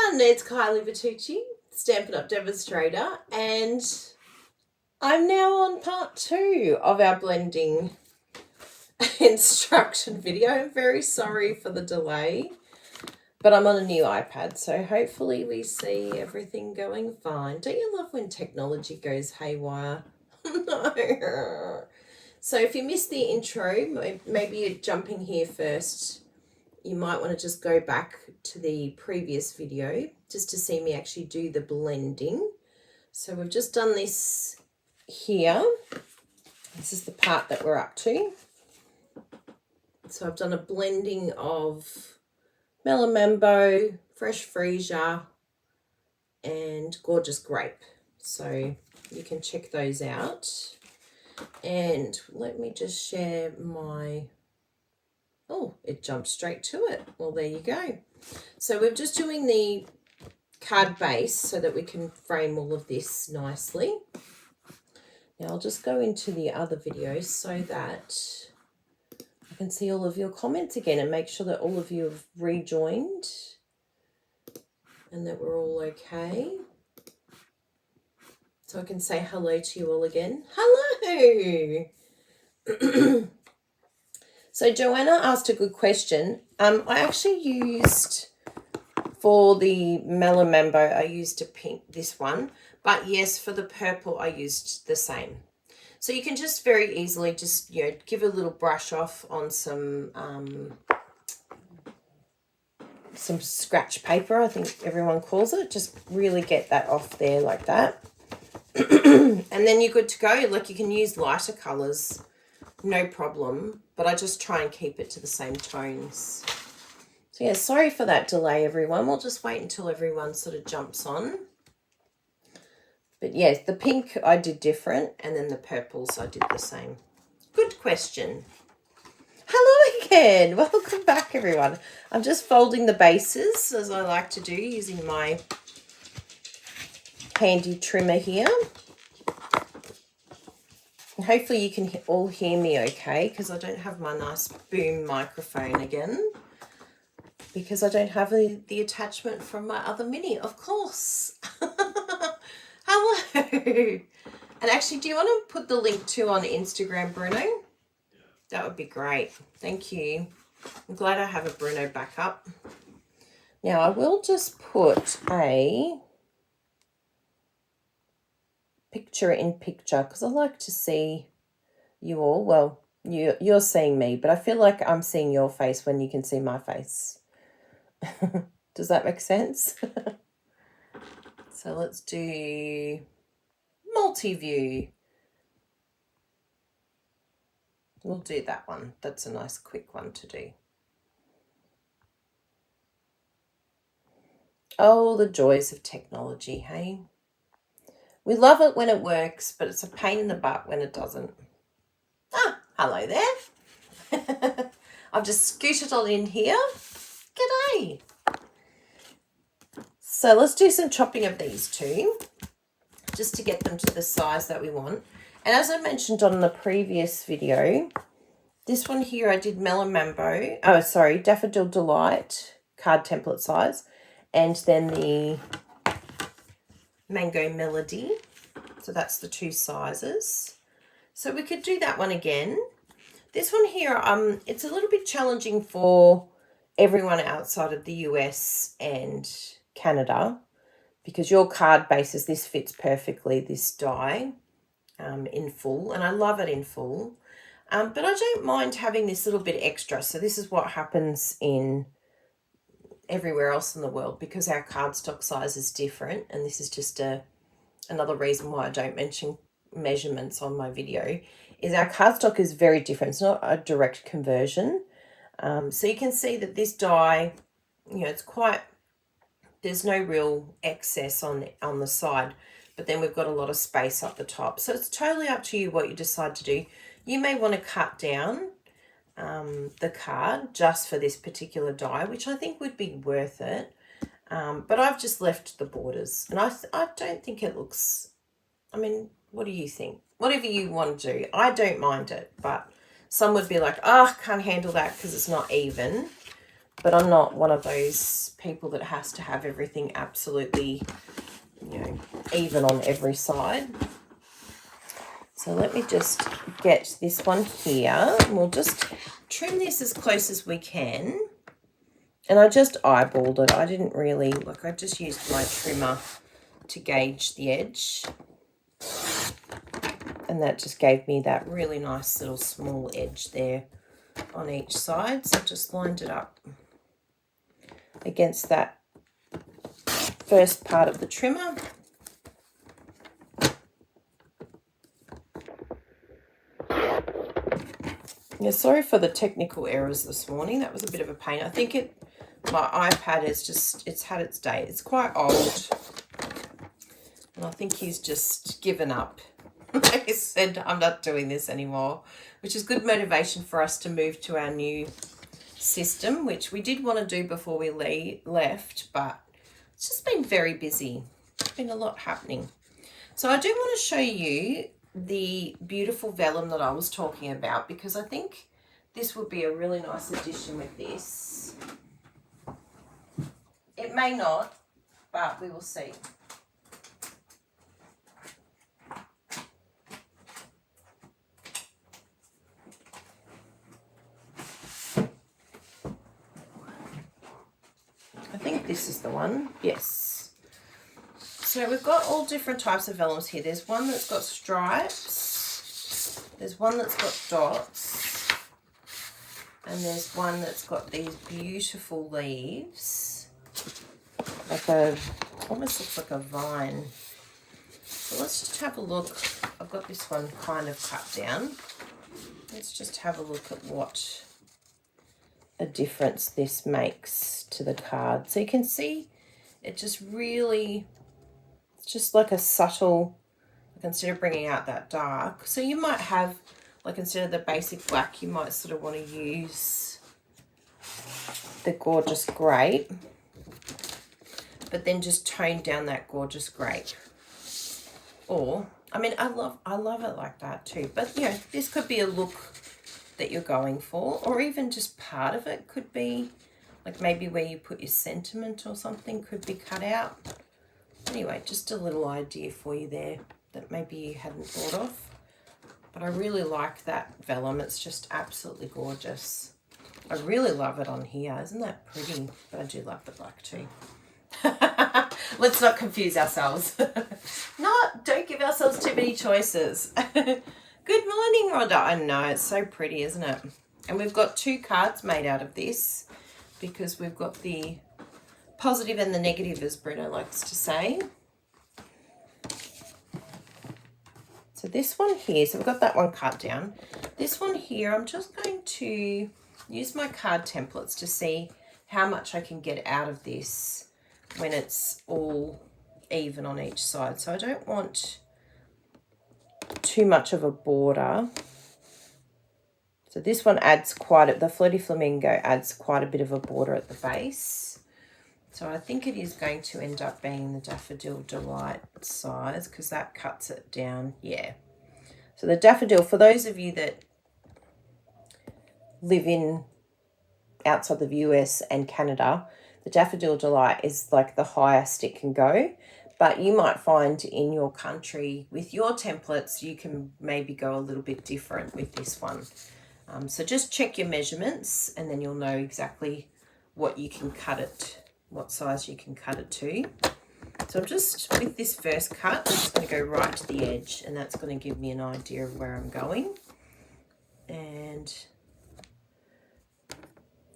everyone, it's Kylie Vitucci, Stampin' Up! Demonstrator, and I'm now on part 2 of our blending instruction video. I'm very sorry for the delay, but I'm on a new iPad, so hopefully we see everything going fine. Don't you love when technology goes haywire? No. So if you missed the intro, maybe you're jumping here first. You might want to just go back to the previous video just to see me actually do the blending. So we've just done this here. This is the part that we're up to. So I've done a blending of Mellow Mambo, Fresh Freesia, and Gorgeous Grape. So you can check those out. And let me just share my... Oh, it jumped straight to it. Well, there you go. So we're just doing the card base so that we can frame all of this nicely. Now I'll just go into the other video so that I can see all of your comments again and make sure that all of you have rejoined and that we're all okay. So I can say hello to you all again. Hello! So Joanna asked a good question. I actually used, for the Mellow Mambo, I used a pink, this one. But yes, for the purple, I used the same. So you can just very easily just, you know, give a little brush off on some scratch paper, I think everyone calls it. Just really get that off there like that. And then you're good to go. Like, you can use lighter colours, no problem, but I just try and keep it to the same tones. So yeah, sorry for that delay, everyone. We'll just wait until everyone sort of jumps on. But yes, the pink I did different, and then the purples I did the same. Good question. Hello again. Welcome back, everyone. I'm just folding the bases, as I like to do, using my handy trimmer here. Hopefully you can all hear me okay, because I don't have my nice boom microphone again, because I don't have the attachment from my other mini, of course. Hello. And actually, do you want to put the link to on Instagram, Bruno? That would be great. Thank you. I'm glad I have a Bruno backup. Now I will just put a picture in picture because I like to see you all. Well, you're seeing me, but I feel like I'm seeing your face when you can see my face. Does that make sense? So let's do multi-view. We'll do that one. That's a nice quick one to do. Oh, the joys of technology, hey? We love it when it works, but it's a pain in the butt when it doesn't. Ah, hello there. I've just scooted on in here. G'day. So let's do some chopping of these two, just to get them to the size that we want. And as I mentioned on the previous video, this one here I did Mellow Mambo, Daffodil Delight card template size, and then the Mango Melody. So that's the two sizes. So we could do that one again. This one here, it's a little bit challenging for everyone outside of the US and Canada, because your card bases, this fits perfectly, this die in full, and I love it in full. But I don't mind having this little bit extra. So this is what happens in everywhere else in the world, because our cardstock size is different, and this is just another reason why I don't mention measurements on my video, is our cardstock is very different. It's not a direct conversion. So you can see that this die, you know, it's quite, there's no real excess on the side, but then we've got a lot of space up the top. So it's totally up to you what you decide to do. You may want to cut down the card just for this particular die, which I think would be worth it. But I've just left the borders, and I don't think it looks, I mean, what do you think? Whatever you want to do. I don't mind it, but some would be like, oh, I can't handle that because it's not even. but I'm not one of those people that has to have everything absolutely, you know, even on every side. So let me just get this one here, and we'll just trim this as close as we can. And I just eyeballed it. I didn't really, look, I just used my trimmer to gauge the edge. And that just gave me that really nice little small edge there on each side. So I just lined it up against that first part of the trimmer. Yeah, sorry for the technical errors this morning. That was a bit of a pain. I think my iPad is just, it's had its day. It's quite old. And I think he's just given up. He said, I'm not doing this anymore, which is good motivation for us to move to our new system, which we did want to do before we left, but it's just been very busy. There's been a lot happening. So I do want to show you the beautiful vellum that I was talking about, because I think this would be a really nice addition with this. It may not, but we will see. I think this is the one. Yes. So we've got all different types of vellums here. There's one that's got stripes, there's one that's got dots, and there's one that's got these beautiful leaves, like almost looks like a vine. So let's just have a look. I've got this one kind of cut down. Let's just have a look at what a difference this makes to the card. So you can see it just really, it's just like a subtle, like instead of bringing out that dark. So you might have, like instead of the basic black, you might sort of want to use the gorgeous grape, but then just tone down that gorgeous grape. Or, I mean, I love it like that too. But, you know, this could be a look that you're going for, or even just part of it could be, like maybe where you put your sentiment or something could be cut out. Anyway, just a little idea for you there that maybe you hadn't thought of. But I really like that vellum. It's just absolutely gorgeous. I really love it on here. Isn't that pretty? But I do love the black too. Let's not confuse ourselves. Don't give ourselves too many choices. Good morning, Rhonda. I know, it's so pretty, isn't it? And we've got 2 cards made out of this, because we've got the positive and the negative, as Bruno likes to say. So this one here, so we've got that one cut down. This one here, I'm just going to use my card templates to see how much I can get out of this when it's all even on each side. So I don't want too much of a border. So this one adds the Flirty Flamingo adds quite a bit of a border at the base. So I think it is going to end up being the Daffodil Delight size, because that cuts it down. Yeah. So the Daffodil, for those of you that live outside the US and Canada, the Daffodil Delight is like the highest it can go. But you might find in your country with your templates, you can maybe go a little bit different with this one. So just check your measurements, and then you'll know exactly what you can cut it, what size you can cut it to. So I'm just, with this first cut, I'm just going to go right to the edge, and that's going to give me an idea of where I'm going. And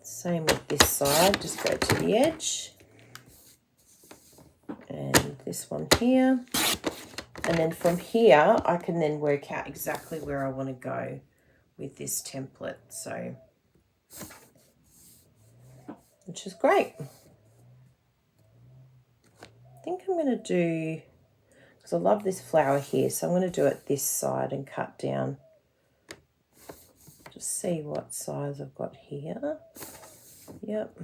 same with this side, just go to the edge. And this one here. And then from here, I can then work out exactly where I want to go with this template. So, which is great. I think I'm going to do, because I love this flower here, so I'm going to do it this side and cut down. Just see what size I've got here. Yep.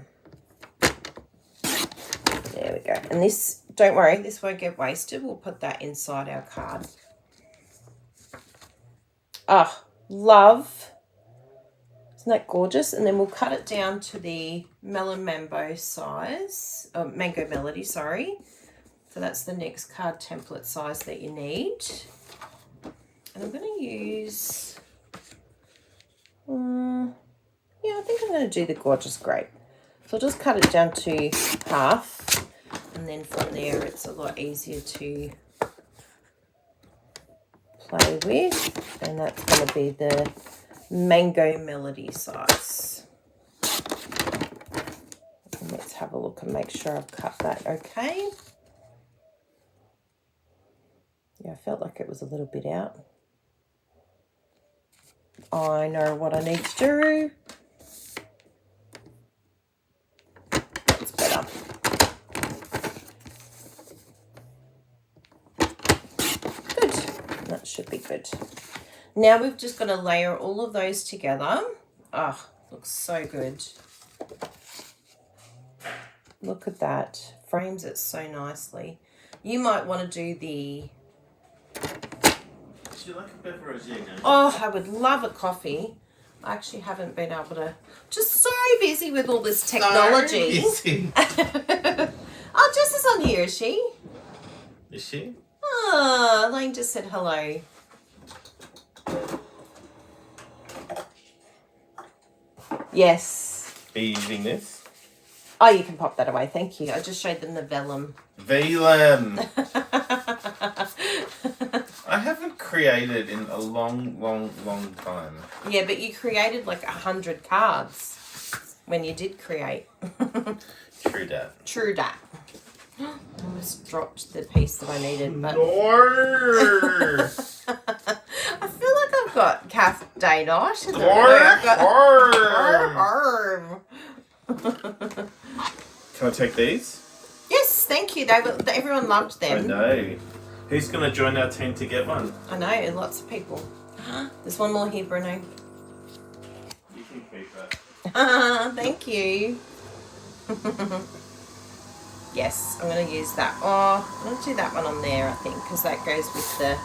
There we go. And this, don't worry, this won't get wasted. We'll put that inside our card. Love. Isn't Isn't that gorgeous? And then we'll cut it down to the Melon Mambo size, Mango Melody, sorry. So that's the next card template size that you need. And I'm going to use, yeah, I think I'm going to do the Gorgeous Grape. So I'll just cut it down to half, and then from there it's a lot easier to play with. And that's going to be the Mango Melody size. And let's have a look and make sure I've cut that okay. Yeah, I felt like it was a little bit out. I know what I need to do. That's better. Good. That should be good. Now we've just got to layer all of those together. Oh, looks so good. Look at that. Frames it so nicely. You might want to do the... Would you like a beverage? Oh, I would love a coffee. I actually haven't been able to... Just so busy with all this technology. So busy. Oh, Jess is on here, is she? Is she? Oh, Elaine just said hello. Yes. Are you using this? Oh, you can pop that away. Thank you. I just showed them the Vellum. Vellum. I haven't created in a long time. Yeah, but you created like 100 cards when you did create. True that. True that. I almost dropped the piece that I needed, but... No! I feel like I've got Kath Danosh. Can I take these? Yes, thank you. Everyone loved them. I know. Who's going to join our team to get one? I know, lots of people. There's one more here, Bruno. You can keep that. Thank you. Yes, I'm going to use that. Oh, I'm going to do that one on there, I think, because that goes with the...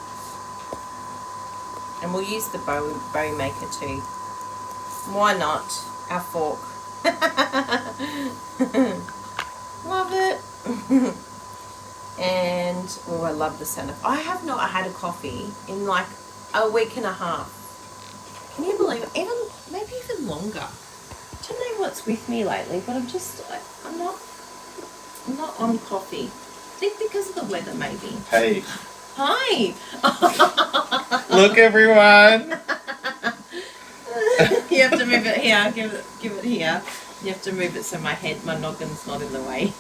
And we'll use the bow maker too. Why not? Our fork. Love it. And, oh, I love the sound of... I have not had a coffee in like a week and a half. Can you believe it? Maybe even longer. I don't know what's with me lately, but I'm just... I'm not on coffee. I think because of the weather, maybe. Hey. Hi. Look, everyone. You have to move it here. Give it here. You have to move it so my noggin's not in the way.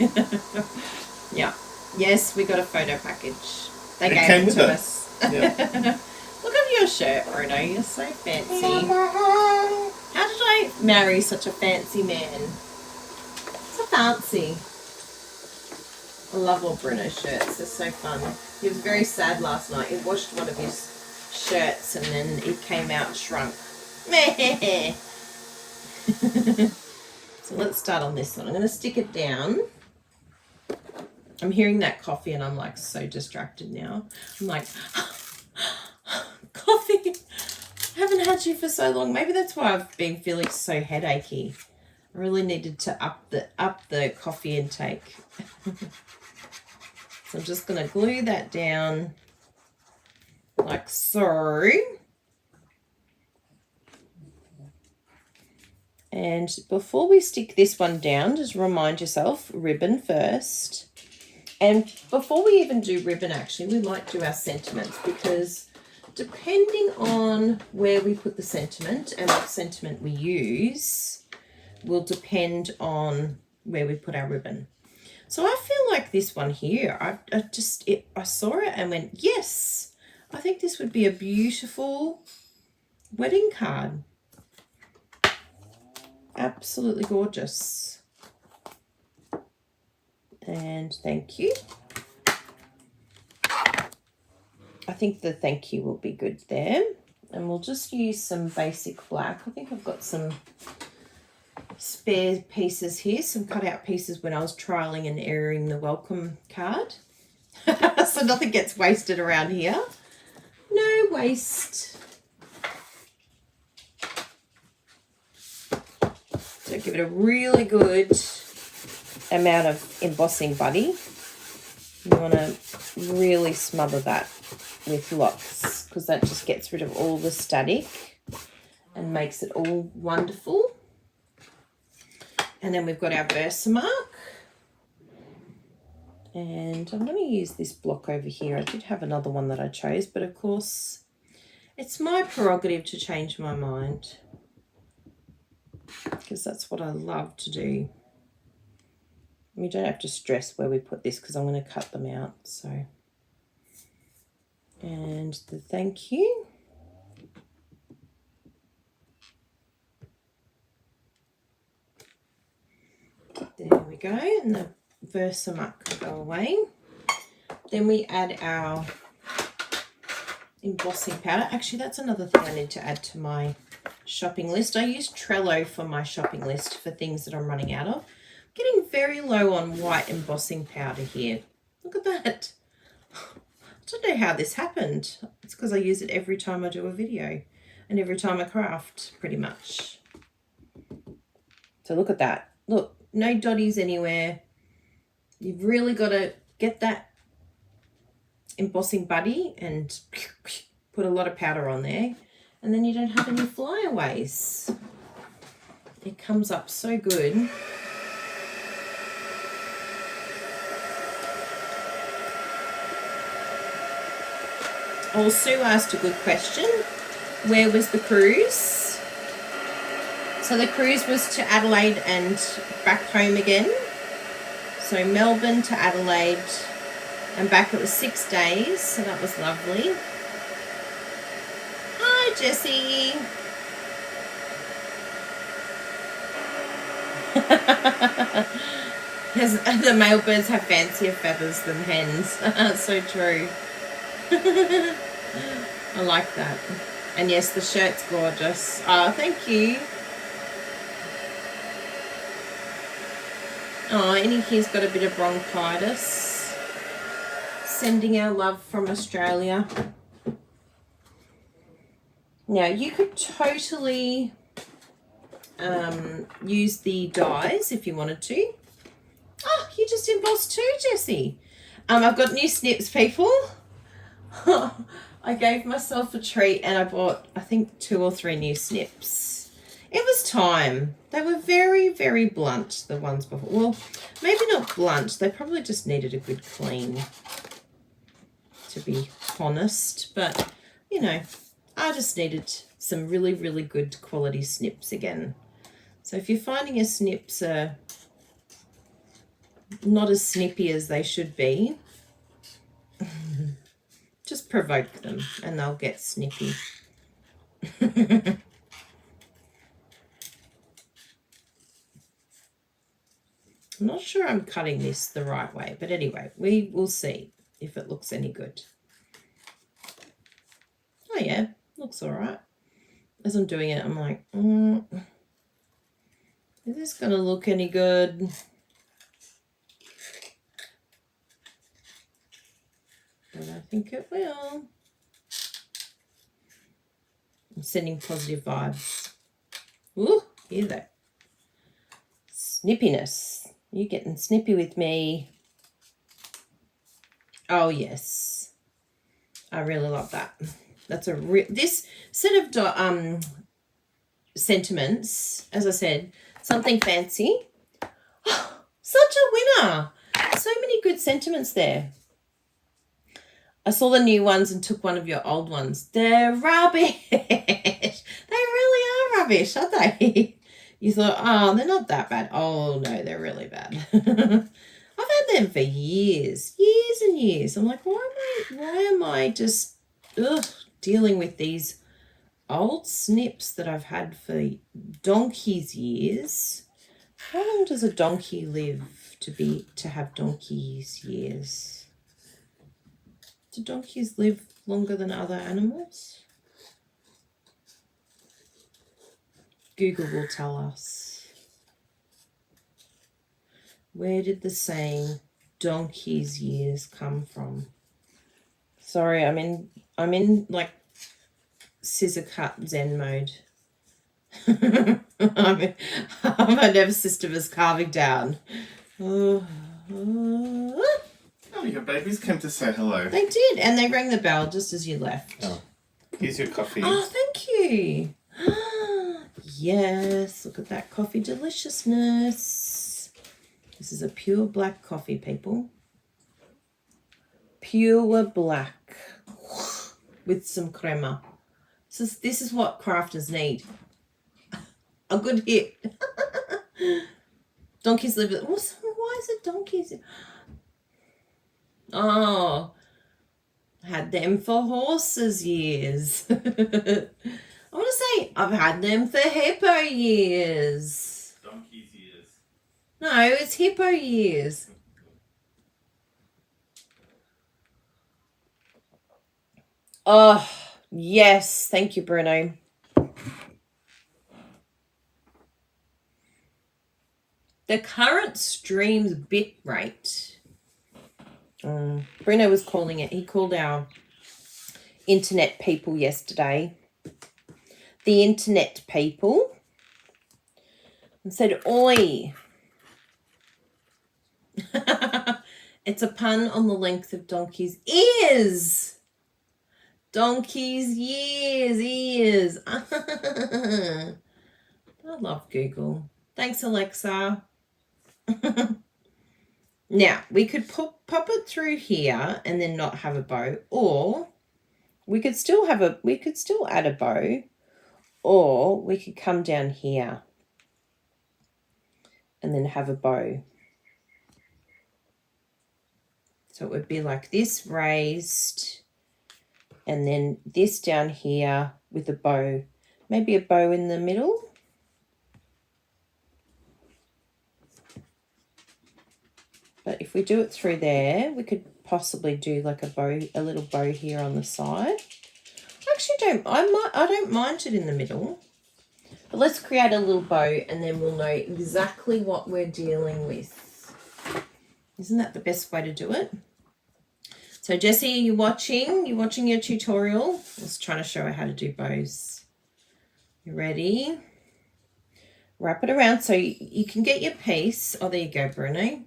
Yeah. Yes, we got a photo package. They gave it to us. Yeah. Look at your shirt, Bruno. You're so fancy. How did I marry such a fancy man? So fancy. I love all Bruno's shirts. They're so fun. He was very sad last night. He washed one of his shirts and then it came out shrunk. So let's start on this one. I'm going to stick it down. I'm hearing that coffee and I'm like so distracted now. I'm like, coffee. I haven't had you for so long. Maybe that's why I've been feeling so headachy. I really needed to up the coffee intake. So I'm just going to glue that down like so. And before we stick this one down, just remind yourself, ribbon first. And before we even do ribbon, actually, we might do our sentiments, because depending on where we put the sentiment and what sentiment we use will depend on where we put our ribbon. So I feel like this one here, I saw it and went, yes, I think this would be a beautiful wedding card. Absolutely gorgeous. And thank you. I think the thank you will be good there. And we'll just use some basic black. I think I've got some spare pieces here, some cut out pieces when I was trialing and erroring the welcome card. So nothing gets wasted around here. No waste. So give it a really good amount of embossing buddy. You want to really smother that with lots because that just gets rid of all the static and makes it all wonderful. And then we've got our Versamark. And I'm going to use this block over here. I did have another one that I chose, but of course it's my prerogative to change my mind because that's what I love to do. We don't have to stress where we put this because I'm going to cut them out. So, and the thank you. There we go, and the Versamark can go away. Then we add our embossing powder. Actually, that's another thing I need to add to my shopping list. I use Trello for my shopping list for things that I'm running out of. Getting very low on white embossing powder here. Look at that. I don't know how this happened. It's because I use it every time I do a video and every time I craft, pretty much. So look at that. Look, no dotties anywhere. You've really got to get that embossing buddy and put a lot of powder on there, and then you don't have any flyaways. It comes up so good. Oh, Sue asked a good question. Where was the cruise? So the cruise was to Adelaide and back home again. So Melbourne to Adelaide and back. It was 6 days, so that was lovely. Hi, Jessie. The male birds have fancier feathers than hens. So true. I like that. And yes, the shirt's gorgeous. Oh, thank you. Oh, Annie here's got a bit of bronchitis. Sending our love from Australia. Now, you could totally use the dies if you wanted to. Oh, you just embossed too, Jessie. I've got new snips, people. I gave myself a treat and I bought, I think, 2 or 3 new snips. It was time. They were very, very blunt, the ones before. Well, maybe not blunt. They probably just needed a good clean, to be honest. But, you know, I just needed some really, really good quality snips again. So if you're finding your snips are not as snippy as they should be, just provoke them and they'll get snippy. I'm not sure I'm cutting this the right way, but anyway, we will see if it looks any good. Oh yeah, looks all right. As I'm doing it, I'm like, is this going to look any good? But I think it will. I'm sending positive vibes. Ooh, hear that? Snippiness. You're getting snippy with me. Oh, yes. I really love that. That's a this set of sentiments, as I said, something fancy. Oh, such a winner. So many good sentiments there. I saw the new ones and took one of your old ones. They're rubbish. They really are rubbish, aren't they? You thought, oh, they're not that bad. Oh, no, they're really bad. I've had them for years and years. I'm like, why am I just dealing with these old snips that I've had for donkey's years? How long does a donkey live to have donkey's years? Do donkeys live longer than other animals? Google will tell us. Where did the saying donkey's years come from? Sorry, I'm in like scissor cut zen mode. My nervous system is calming down. Oh, your babies came to say hello. They did, and they rang the bell just as you left. Oh, here's your coffee. Oh, thank you. Yes, look at that coffee deliciousness. This is a pure black coffee, people. Pure black with some crema. This is what crafters need. A good hit. Donkeys live. Why is it donkeys? Oh, had them for horses years. I want to say I've had them for hippo years. Donkey's ears. No, it's hippo years. Oh, yes. Thank you, Bruno. The current stream's bit rate. Bruno was calling it. He called our internet people yesterday. The internet people. And said, oi. It's a pun on the length of donkey's ears. Donkey's ears. I love Google. Thanks, Alexa. Now, we could pop it through here and then not have a bow, or we could still add a bow, or we could come down here and then have a bow. So it would be like this raised, and then this down here with a bow. Maybe a bow in the middle. But if we do it through there, we could possibly do like a little bow here on the side. I don't mind it in the middle. But let's create a little bow and then we'll know exactly what we're dealing with. Isn't that the best way to do it? So Jessie, are you watching? You watching your tutorial? I was trying to show her how to do bows. You ready? Wrap it around so you can get your piece. Oh, there you go, Bruno.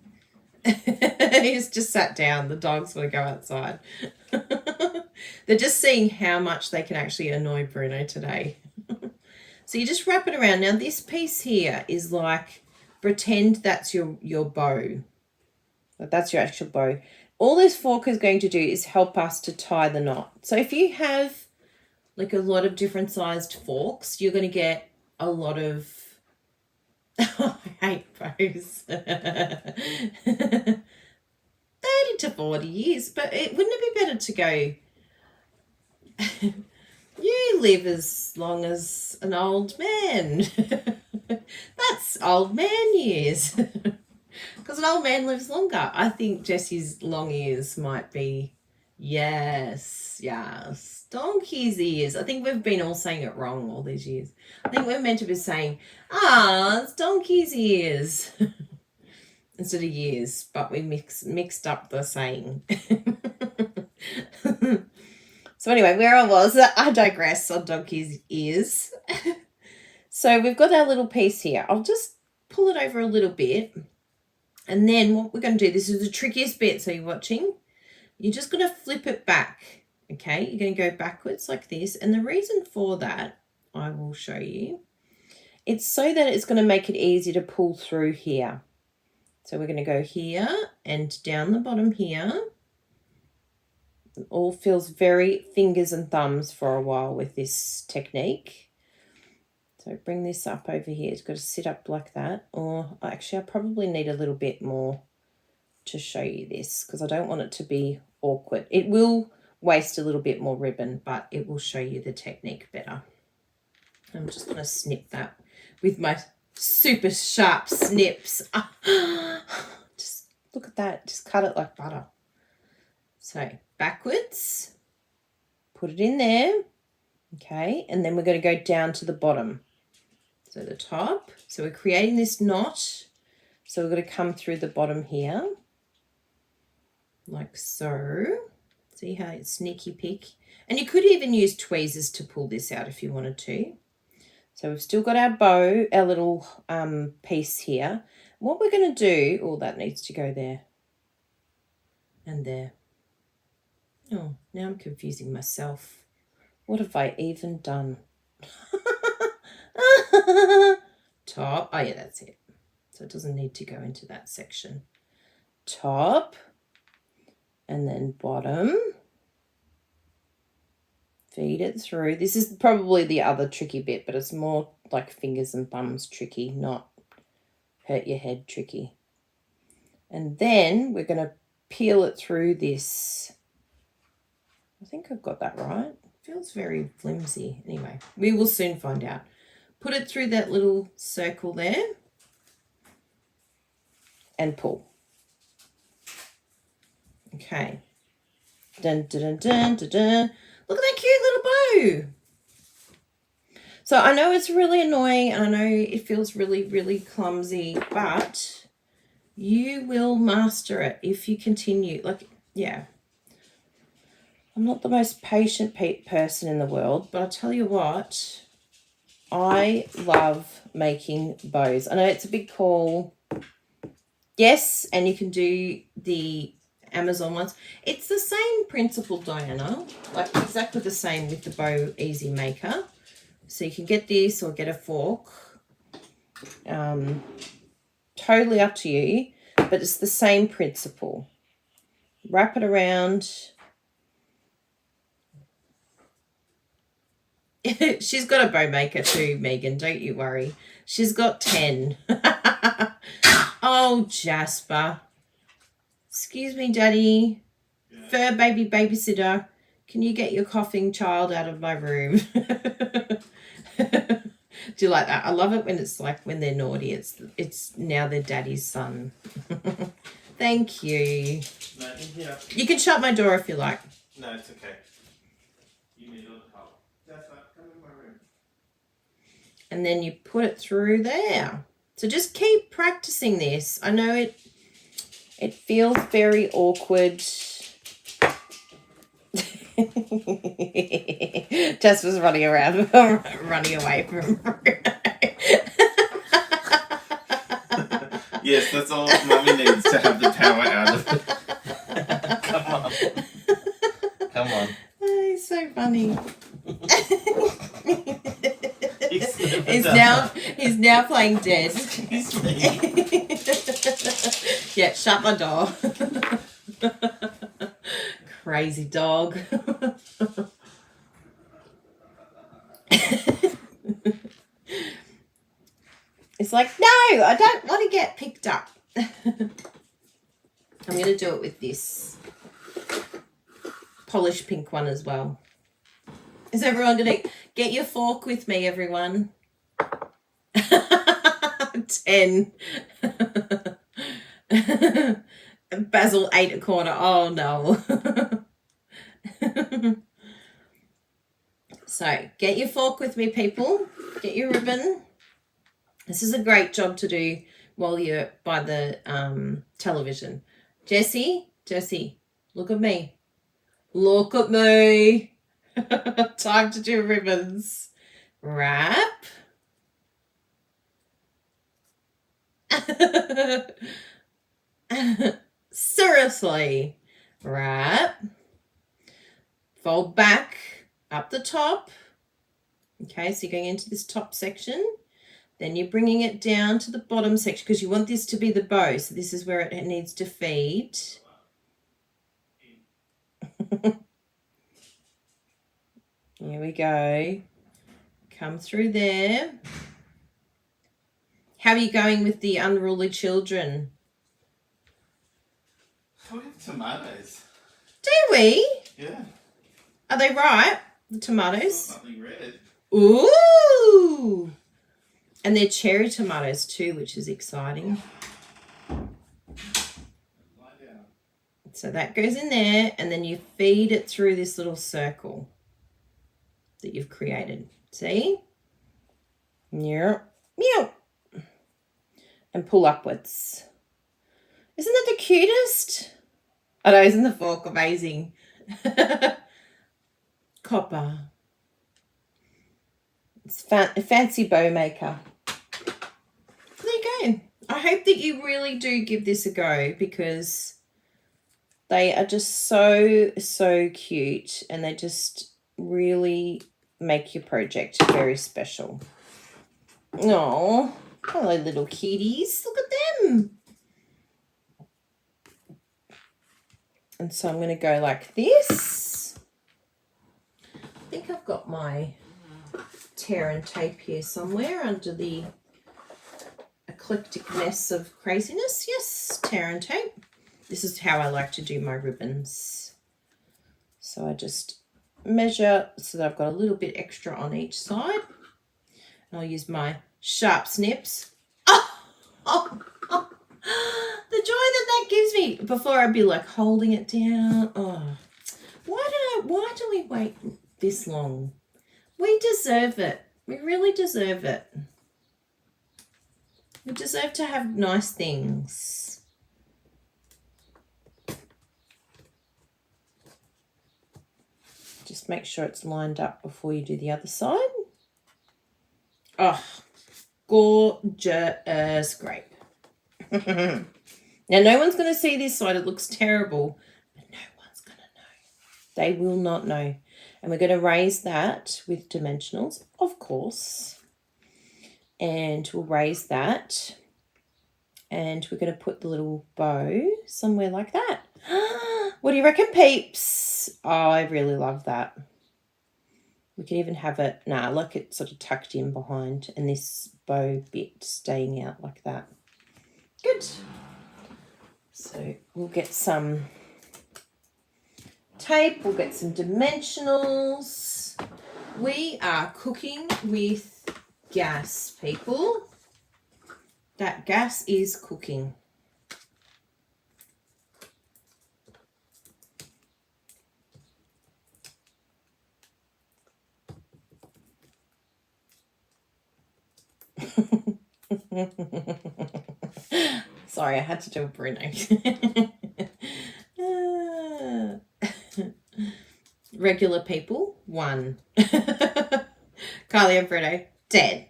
He's just sat down. The dogs want to go outside. They're just seeing how much they can actually annoy Bruno today. So you just wrap it around. Now this piece here is like, pretend that's your bow. That's your actual bow. All this fork is going to do is help us to tie the knot. So if you have like a lot of different sized forks, you're going to get a lot of I hate bows. 30 to 40 years, but wouldn't it be better to go, you live as long as an old man. That's old man years. Because an old man lives longer. I think Jessie's long ears might be, yes, donkey's ears. I think we've been all saying it wrong all these years. I think we're meant to be saying, it's donkey's ears instead of years, but we mixed up the saying. So anyway, where I was, I digress on donkey's ears. So we've got our little piece here. I'll just pull it over a little bit. And then what we're going to do, this is the trickiest bit, so you're watching. You're just going to flip it back, okay? You're going to go backwards like this. And the reason for that, I will show you. It's so that it's going to make it easy to pull through here. So we're going to go here and down the bottom here. It all feels very fingers and thumbs for a while with this technique. So bring this up over here. It's got to sit up like that. Or actually, I probably need a little bit more to show you this because I don't want it to be awkward. It will waste a little bit more ribbon, but it will show you the technique better. I'm just going to snip that with my super sharp snips. Just look at that. Just cut it like butter. So backwards, put it in there. Okay, and then we're going to go down to the bottom. So the top, so we're creating this knot. So we're going to come through the bottom here, like so. See how it's sneaky pick? And you could even use tweezers to pull this out if you wanted to. So we've still got our bow, our little piece here. What we're going to do, oh, that needs to go there and there. Oh, now I'm confusing myself. What have I even done? Top. Oh, yeah, that's it. So it doesn't need to go into that section. Top. And then bottom. Feed it through. This is probably the other tricky bit, but it's more like fingers and thumbs tricky, not hurt your head tricky. And then we're going to peel it through this. I think I've got that right. It feels very flimsy. Anyway, we will soon find out. Put it through that little circle there and pull. Okay. Dun, dun, dun, dun, dun. Look at that cute little bow. So I know it's really annoying and I know it feels really, really clumsy, but you will master it if you continue. Like, yeah. I'm not the most patient person in the world, but I'll tell you what, I love making bows. I know it's a big call. Yes, and you can do the Amazon ones. It's the same principle, Diana, like exactly the same with the Bow Easy Maker. So you can get this or get a fork. Totally up to you, but it's the same principle. Wrap it around. She's got a bow maker too, Megan. Don't you worry. She's got 10. Oh, Jasper. Excuse me, Daddy. Yeah. Fur baby babysitter. Can you get your coughing child out of my room? Do you like that? I love it when it's like when they're naughty. It's now their daddy's son. Thank you. No, yeah. You can shut my door if you like. No, it's okay. You need a little help. That's right. Come in my room. And then you put it through there. So just keep practicing this. I know it feels very awkward. Jess was running around, running away from Yes, that's all Mummy needs to have the power out of it. Come on. Come on. Oh, he's so funny. He's now playing dead. Yeah, shut my door. Crazy dog. It's like, no, I don't want to get picked up. I'm going to do it with this polished pink one as well. Is everyone going to get your fork with me, everyone? 10. Basil ate a corner. Oh, no. So, get your fork with me, people. Get your ribbon. This is a great job to do while you're by the television. Jessie, look at me. Look at me. Time to do ribbons. Wrap. Seriously. Wrap. Fold back up the top. Okay, so you're going into this top section. Then you're bringing it down to the bottom section because you want this to be the bow. So this is where it needs to feed. Here we go. Come through there. How are you going with the unruly children? We have tomatoes. Do we? Yeah. Are they ripe, the tomatoes? Something red. Ooh! And they're cherry tomatoes too, which is exciting. So that goes in there, and then you feed it through this little circle that you've created. See? Yeah. Meow. And pull upwards. Isn't that the cutest? I know, isn't the fork amazing? Copper. It's a fancy bow maker. There you go. I hope that you really do give this a go, because they are just so, so cute, and they just really make your project very special. Oh, hello, little kitties. Look at them. And so I'm going to go like this. I think I've got my tear and tape here somewhere under the eclectic mess of craziness. Yes, tear and tape. This is how I like to do my ribbons. So I just measure so that I've got a little bit extra on each side. And I'll use my sharp snips. Oh, the joy that gives me. Before I'd be like holding it down. Oh, why do we wait this long? We deserve it. We really deserve it. We deserve to have nice things. Just make sure it's lined up before you do the other side. Oh, gorgeous grape. Now, no one's going to see this side. It looks terrible, but no one's going to know. They will not know. And we're going to raise that with dimensionals, of course. And we'll raise that. And we're going to put the little bow somewhere like that. What do you reckon, peeps? Oh, I really love that. We can even have it, like it sort of tucked in behind, and this bow bit staying out like that. Good. So we'll get some tape, we'll get some dimensionals. We are cooking with gas, people. That gas is cooking. Sorry, I had to do a Bruno. Regular people, 1. Carly and Fredo, dead.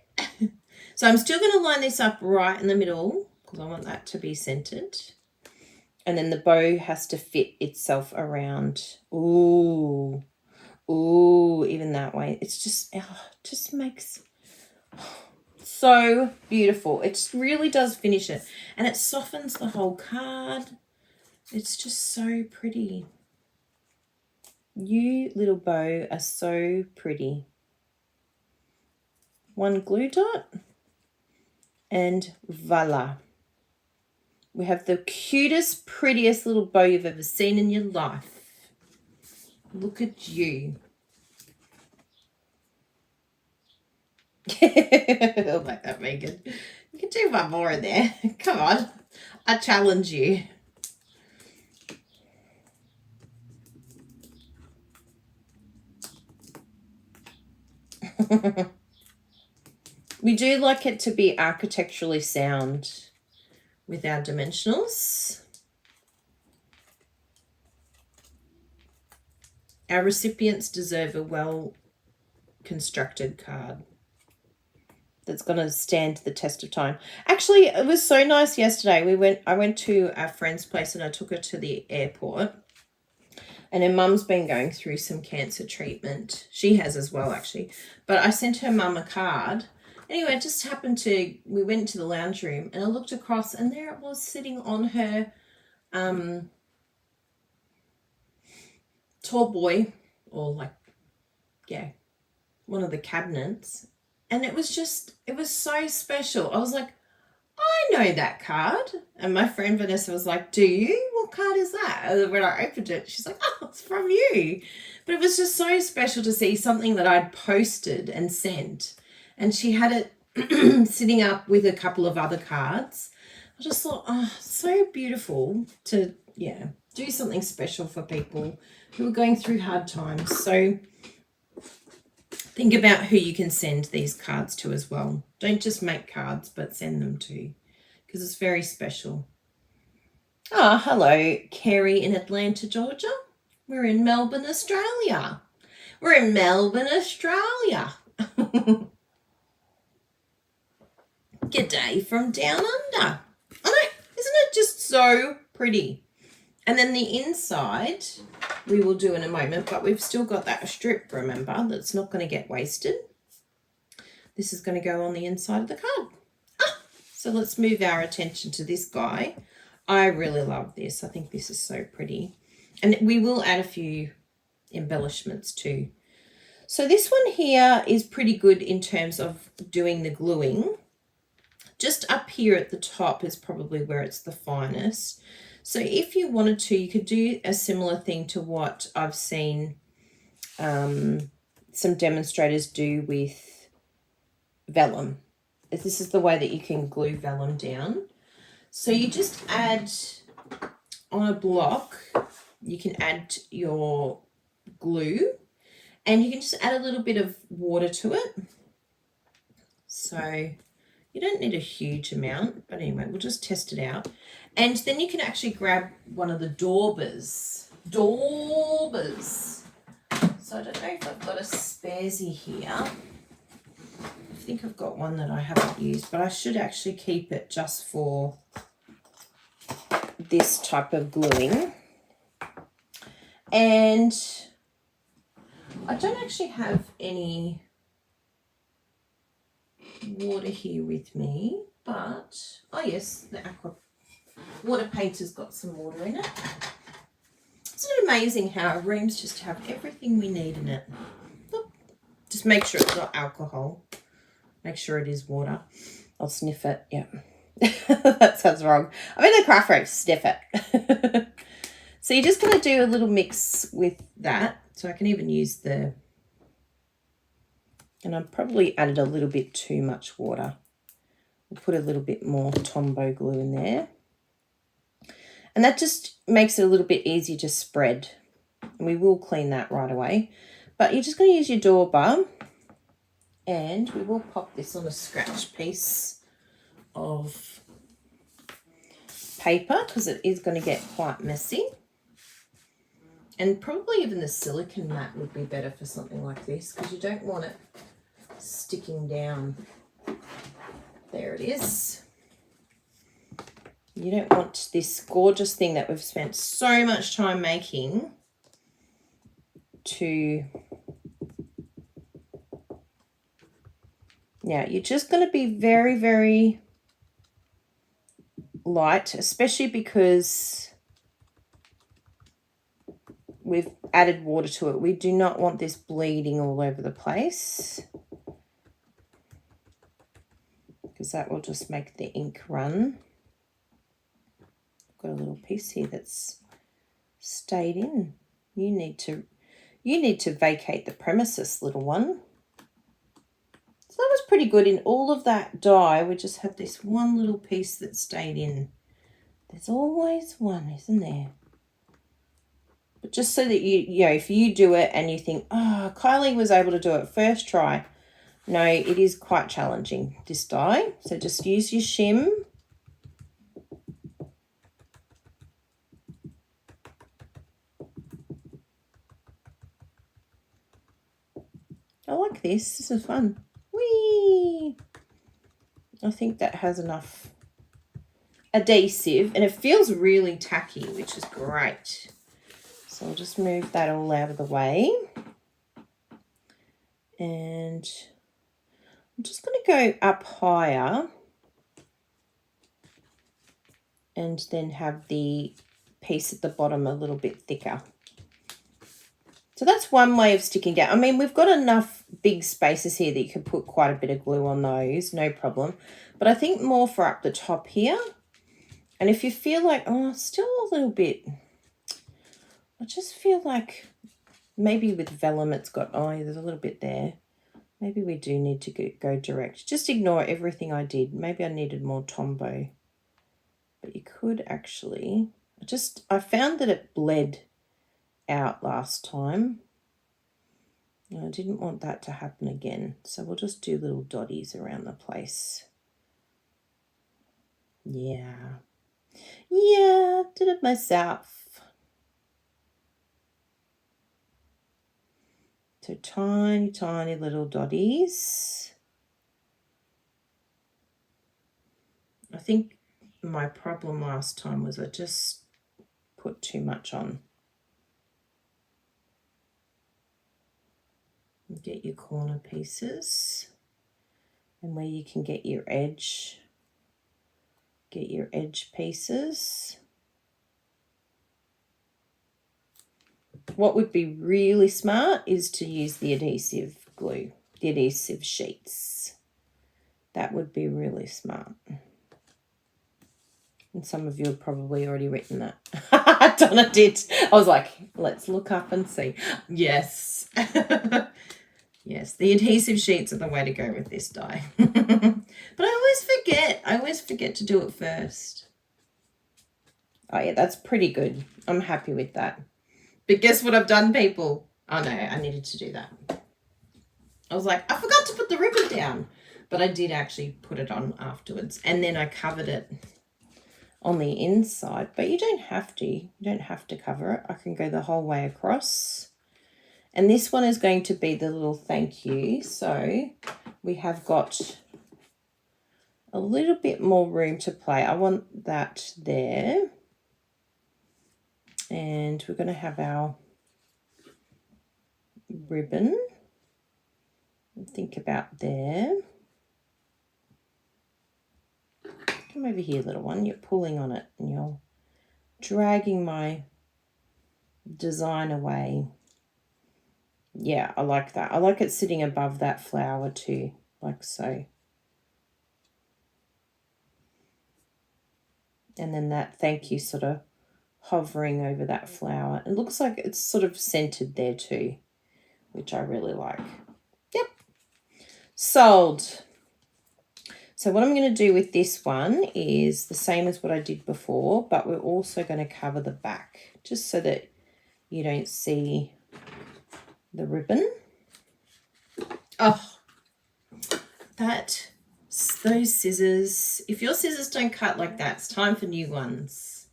So I'm still going to line this up right in the middle, because I want that to be centered. And then the bow has to fit itself around. Ooh, even that way. It's just, just makes so beautiful. It really does finish it, and it softens the whole card. It's just so pretty. You little bow are so pretty. 1 glue dot, and voila. We have the cutest, prettiest little bow you've ever seen in your life. Look at you. Oh, like that, Megan. You can do one more in there. Come on. I challenge you. We do like it to be architecturally sound with our dimensionals. Our recipients deserve a well-constructed card that's going to stand the test of time. Actually, it was so nice yesterday. I went to our friend's place and I took her to the airport. And her mum's been going through some cancer treatment. She has as well, actually. But I sent her mum a card. Anyway, it just happened we went to the lounge room and I looked across and there it was sitting on her tall boy, or one of the cabinets. And it was so special. I was like, I know that card. And my friend Vanessa was like, do you? What card is that? And when I opened it, she's like, oh, it's from you. But it was just so special to see something that I'd posted and sent. And she had it sitting up with a couple of other cards. I just thought, oh, so beautiful to, do something special for people who are going through hard times. So think about who you can send these cards to as well. Don't just make cards, but send them to, because it's very special. Ah, hello, Kerry in Atlanta, Georgia. We're in Melbourne, Australia. We're in Melbourne, Australia. G'day from down under. I know, isn't it just so pretty? And then the inside we will do in a moment, but we've still got that strip, remember, that's not going to get wasted. This is going to go on the inside of the card. So let's move our attention to this guy. I really love this. I think this is so pretty. And we will add a few embellishments too. So this one here is pretty good in terms of doing the gluing. Just up here at the top is probably where it's the finest. So if you wanted to, you could do a similar thing to what I've seen some demonstrators do with vellum. This is the way that you can glue vellum down. So you just add on a block, you can add your glue, and you can just add a little bit of water to it. So you don't need a huge amount, but anyway, we'll just test it out. And then you can actually grab one of the daubers. So I don't know if I've got a sparesy here. I think I've got one that I haven't used, but I should actually keep it just for this type of gluing. And I don't actually have any water here with me, but oh yes, the aqua water painter's got some water in it. Isn't it amazing how our rooms just have everything we need in it? Look, just make sure it's not alcohol. Make sure it is water. I'll sniff it. Yeah. That sounds wrong. I'm in the craft room. Sniff it. So you're just going to do a little mix with that. So I can even use the... And I've probably added a little bit too much water. We'll put a little bit more Tombow glue in there. And that just makes it a little bit easier to spread. And we will clean that right away. But you're just going to use your dauber. And we will pop this on a scratch piece of paper because it is going to get quite messy. And probably even the silicone mat would be better for something like this because you don't want it sticking down. There it is. You don't want this gorgeous thing that we've spent so much time making to... Now, you're just going to be very, very light, especially because we've added water to it. We do not want this bleeding all over the place because that will just make the ink run. I've got a little piece here that's stayed in. You need to vacate the premises, little one. So that was pretty good. In all of that dye, we just have this one little piece that stayed in. There's always one, isn't there? But just so that you know, if you do it and you think, oh, Kylie was able to do it first try. No, it is quite challenging, this dye. So just use your shim. I like this. This is fun. Whee! I think that has enough adhesive and it feels really tacky, which is great. So I'll just move that all out of the way. And I'm just going to go up higher and then have the piece at the bottom a little bit thicker. So that's one way of sticking down. I mean, we've got enough big spaces here that you can put quite a bit of glue on those, no problem. But I think more for up the top here. And if you feel like, oh, still a little bit, I just feel like maybe with vellum it's got, oh, there's a little bit there. Maybe we do need to go direct. Just ignore everything I did. Maybe I needed more Tombow. But you could actually, I found that it bled out last time. And I didn't want that to happen again. So we'll just do little dotties around the place. Yeah. Yeah, did it myself. So tiny, tiny little dotties. I think my problem last time was I just put too much on. Get your corner pieces, and where you can get your edge pieces. What would be really smart is to use the adhesive glue, the adhesive sheets. That would be really smart. And some of you have probably already written that. Donna did. I was like, let's look up and see. Yes. Yes, the adhesive sheets are the way to go with this die. But I always forget to do it first. Oh yeah, that's pretty good. I'm happy with that. But guess what I've done, people? Oh no, I needed to do that. I was like, I forgot to put the ribbon down. But I did actually put it on afterwards. And then I covered it on the inside. But you don't have to. You don't have to cover it. I can go the whole way across. And this one is going to be the little thank you. So we have got a little bit more room to play. I want that there. And we're going to have our ribbon. Think about there. Come over here, little one. You're pulling on it and you're dragging my design away. Yeah, I like that. I like it sitting above that flower too, like so. And then that thank you sort of hovering over that flower. It looks like it's sort of centered there too, which I really like. Yep. Sold. So what I'm going to do with this one is the same as what I did before, but we're also going to cover the back just so that you don't see the ribbon. Oh, those scissors. If your scissors don't cut like that, it's time for new ones.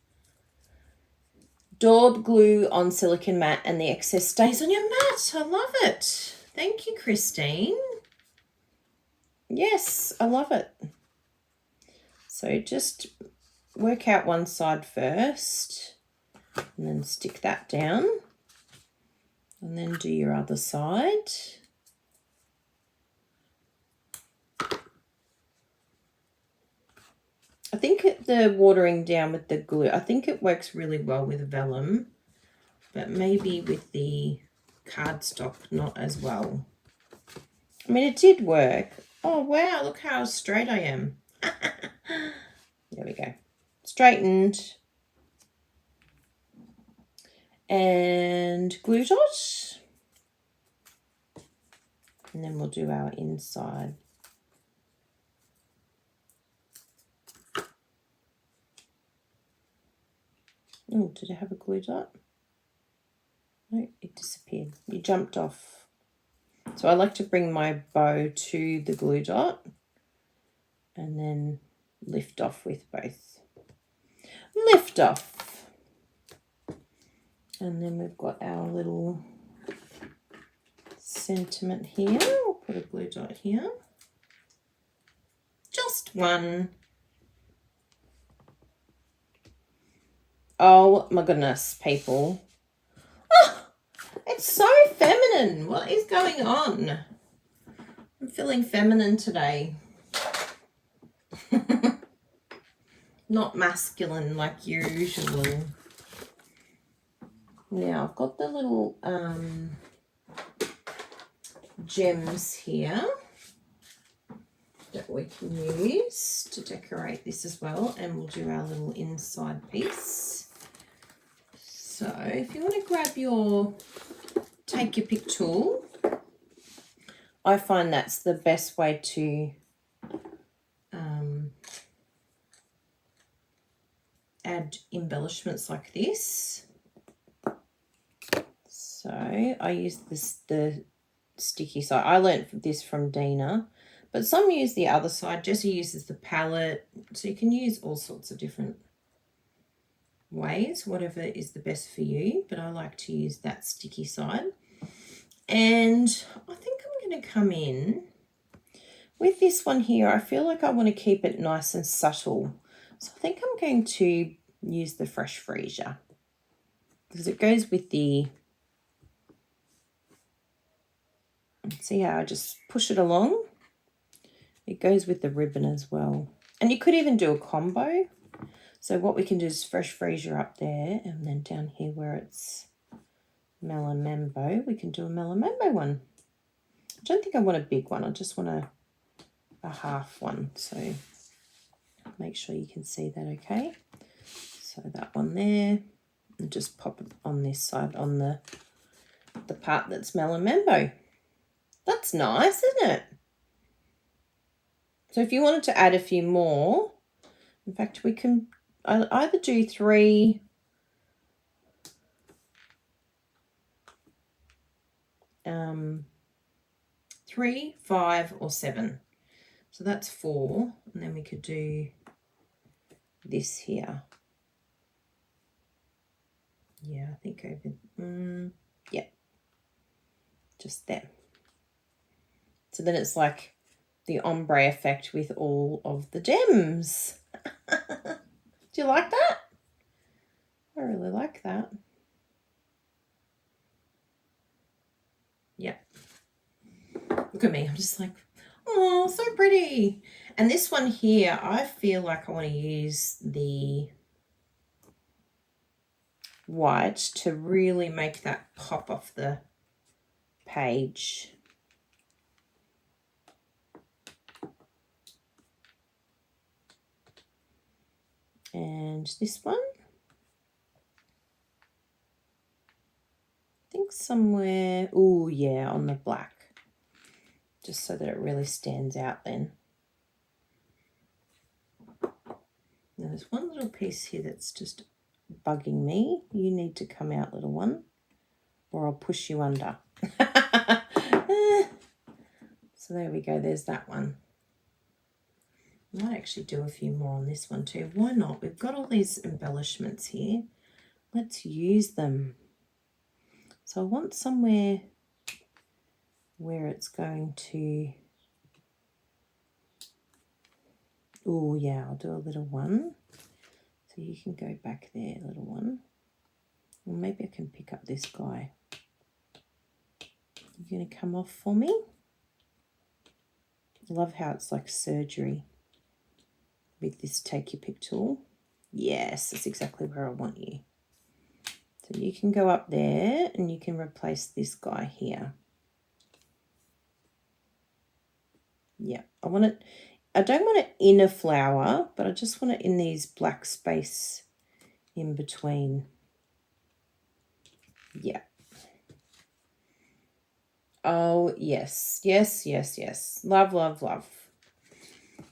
Daub glue on silicone mat and the excess stays on your mat. I love it. Thank you, Christine. Yes, I love it. So just work out one side first and then stick that down and then do your other side. I think the watering down with the glue, I think it works really well with Vellum, but maybe with the cardstock not as well. I mean, it did work. Oh, wow, look how straight I am. There we go. Straightened. And glue dot. And then we'll do our inside. Oh, did I have a glue dot? No, it disappeared. You jumped off. So I like to bring my bow to the glue dot and then lift off with both. Lift off. And then we've got our little sentiment here. We'll put a glue dot here. Just one. Oh my goodness, people. Oh, it's so feminine. What is going on? I'm feeling feminine today. Not masculine like usual. Now I've got the little gems here that we can use to decorate this as well, and we'll do our little inside piece. So if you want to grab your take your pick tool, I find that's the best way to add embellishments like this. So I use the sticky side. I learned this from Dina, but some use the other side. Jessie uses the palette, so you can use all sorts of different ways, whatever is the best for you, but I like to use that sticky side. And I think I'm going to come in With this one here, I feel like I want to keep it nice and subtle. So I think I'm going to use the Fresh Freesia because it goes with the, see how I just push it along? It goes with the ribbon as well. And you could even do a combo. So what we can do is Fresh Freesia up there, and then down here where it's Mellow Mambo, we can do a Mellow Mambo one. I don't think I want a big one. I just want a half one. So make sure you can see that okay. So that one there, and just pop it on this side on the part that's Mellow Mambo. That's nice, isn't it? So if you wanted to add a few more, in fact, we can either do 3, 3, 5, or 7. So that's 4, and then we could do this here. Yeah, I think over, yeah, just there. So then it's like the ombre effect with all of the gems. Do you like that? I really like that. Yeah. Look at me. I'm just like, oh, so pretty. And this one here, I feel like I want to use the white to really make that pop off the page. And this one, I think somewhere, oh yeah, on the black, just so that it really stands out then. Now there's one little piece here that's just bugging me. You need to come out, little one, or I'll push you under. So there we go, there's that one. I might actually do a few more on this one too. Why not? We've got all these embellishments here. Let's use them. So I want somewhere where it's going to, oh yeah, I'll do a little one. So you can go back there, little one. Or maybe I can pick up this guy. You're going to come off for me? I love how it's like surgery with this take your pick tool. Yes, that's exactly where I want you. So you can go up there and you can replace this guy here. Yeah, I want it, I don't want it in a flower, but I just want it in these black space in between. Yeah. Oh, yes, yes, yes, yes. Love, love, love.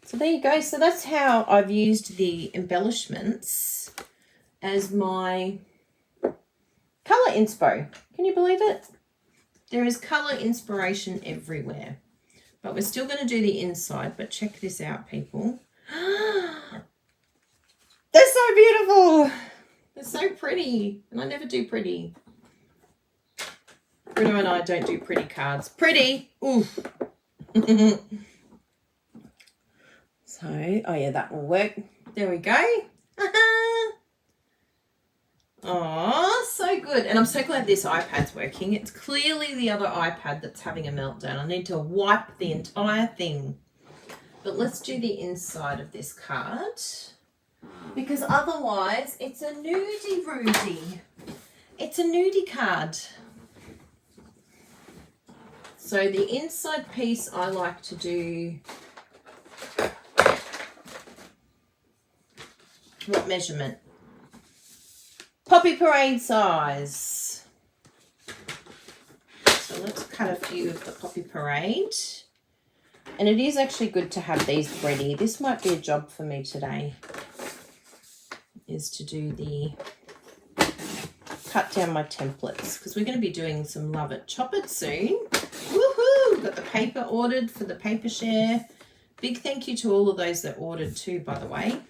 So there you go. So that's how I've used the embellishments as my colour inspo. Can you believe it? There is colour inspiration everywhere. But we're still going to do the inside. But check this out, people. They're so beautiful. They're so pretty. And I never do pretty. Bruno and I don't do pretty cards. Pretty. Ooh. So, oh yeah, that will work. There we go. Oh, so good. And I'm so glad this iPad's working. It's clearly the other iPad that's having a meltdown. I need to wipe the entire thing. But let's do the inside of this card, because otherwise it's a nudie Rudy. It's a nudie card. So the inside piece I like to do, what measurement? Poppy Parade size. So let's cut a few of the Poppy Parade. And it is actually good to have these ready. This might be a job for me today, is to do the, cut down my templates, because we're going to be doing some Love It, Chop It soon. Woohoo! Got the paper ordered for the paper share. Big thank you to all of those that ordered too, by the way.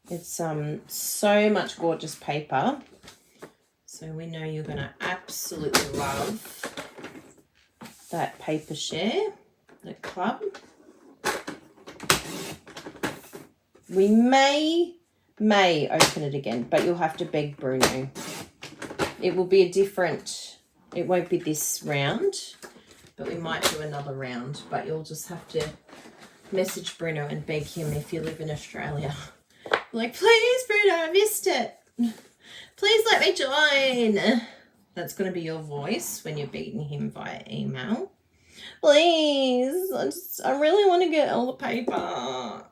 It's so much gorgeous paper. So we know you're going to absolutely love that paper share. the club. We may open it again, but you'll have to beg Bruno. It will be a different, it won't be this round, but we might do another round, but you'll just have to message Bruno and beg him if you live in Australia. Like, please, Bruno, I missed it. Please let me join. That's going to be your voice when you're beating him via email. Please, I really want to get all the paper.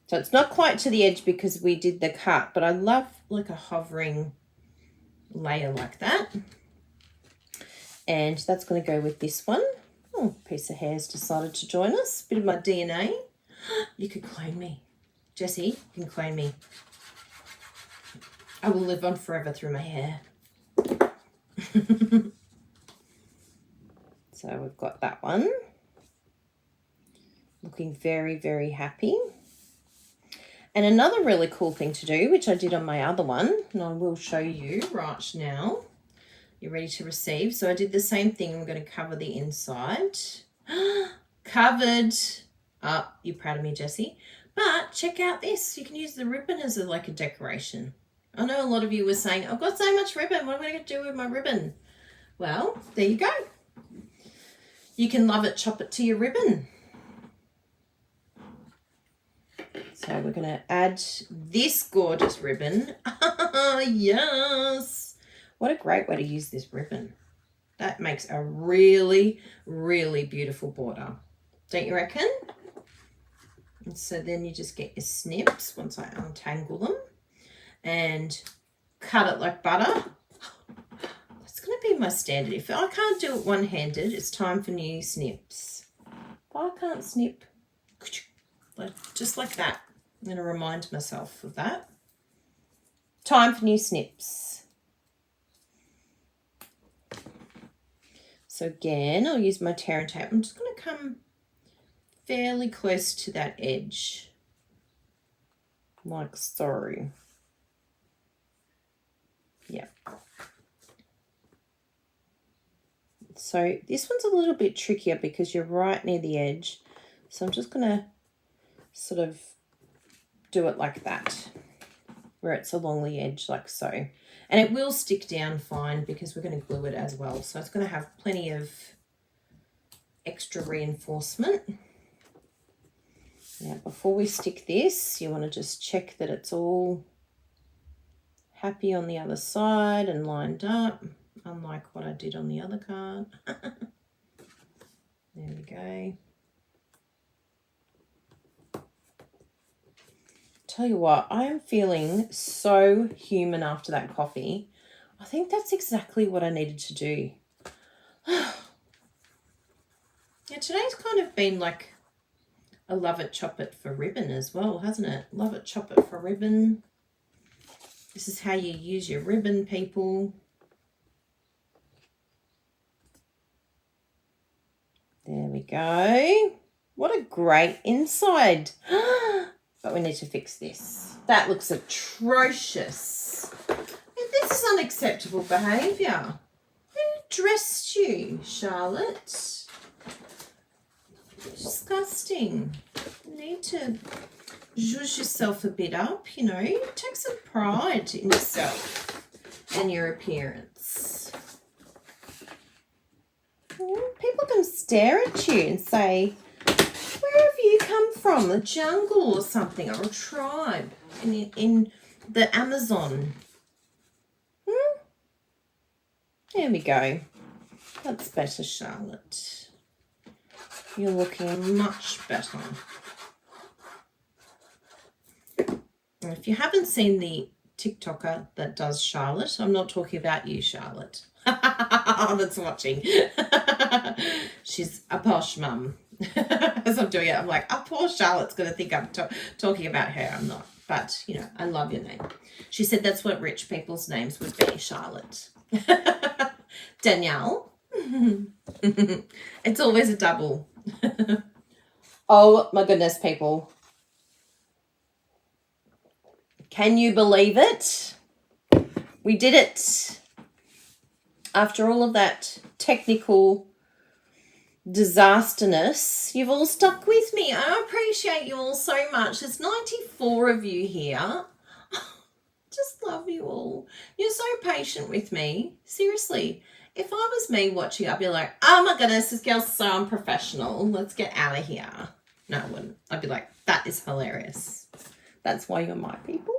So it's not quite to the edge because we did the cut, but I love like a hovering layer like that. And that's going to go with this one. Oh, piece of hair's decided to join us. Bit of my DNA. You could clone me. Jessie, you can clone me. I will live on forever through my hair. So we've got that one. Looking very, very happy. And another really cool thing to do, which I did on my other one, and I will show you right now. You're ready to receive. So I did the same thing. I'm going to cover the inside. Covered. Oh, you're proud of me, Jessie. But check out this. You can use the ribbon as like a decoration. I know a lot of you were saying, I've got so much ribbon. What am I going to do with my ribbon? Well, there you go. You can love it, chop it to your ribbon. So we're going to add this gorgeous ribbon. Yes. What a great way to use this ribbon. That makes a really, really beautiful border. Don't you reckon? And so then you just get your snips once I untangle them and cut it like butter. That's going to be my standard. If I can't do it one-handed, it's time for new snips. If I can't snip, just like that. I'm going to remind myself of that. Time for new snips. So again, I'll use my tear and tape. I'm just going to come fairly close to that edge, like so. Yeah. So this one's a little bit trickier because you're right near the edge. So I'm just going to sort of do it like that, where it's along the edge like so. And it will stick down fine because we're going to glue it as well. So it's going to have plenty of extra reinforcement. Now, before we stick this, you want to just check that it's all happy on the other side and lined up, unlike what I did on the other card. There we go. Tell you what, I am feeling so human after that coffee. I think that's exactly what I needed to do. Yeah, today's kind of been like a love it, chop it for ribbon as well, hasn't it? Love it, chop it for ribbon. This is how you use your ribbon, people. There we go. What a great inside. But we need to fix this. That looks atrocious. This is unacceptable behaviour. Who dressed you, Charlotte? Disgusting. You need to zhuzh yourself a bit up, you know. Take some pride in yourself and your appearance. People can stare at you and say, where have you come from? The jungle or something, or a tribe in the Amazon? There we go. That's better, Charlotte. You're looking much better. And if you haven't seen the TikToker that does Charlotte, I'm not talking about you, Charlotte. That's watching. She's a posh mum. As I'm doing it, I'm like, oh, poor Charlotte's going to think I'm talking about her. I'm not. But, you know, I love your name. She said that's what rich people's names would be, Charlotte. Danielle. It's always a double. Oh, my goodness, people. Can you believe it? We did it. after all of that technical disasterness, you've all stuck with me. I appreciate you all so much. There's 94 of you here. Just love you all. You're so patient with me. Seriously. If I was me watching, I'd be like, oh my goodness, this girl's so unprofessional. Let's get out of here. No, I wouldn't. I'd be like, that is hilarious. That's why you're my people.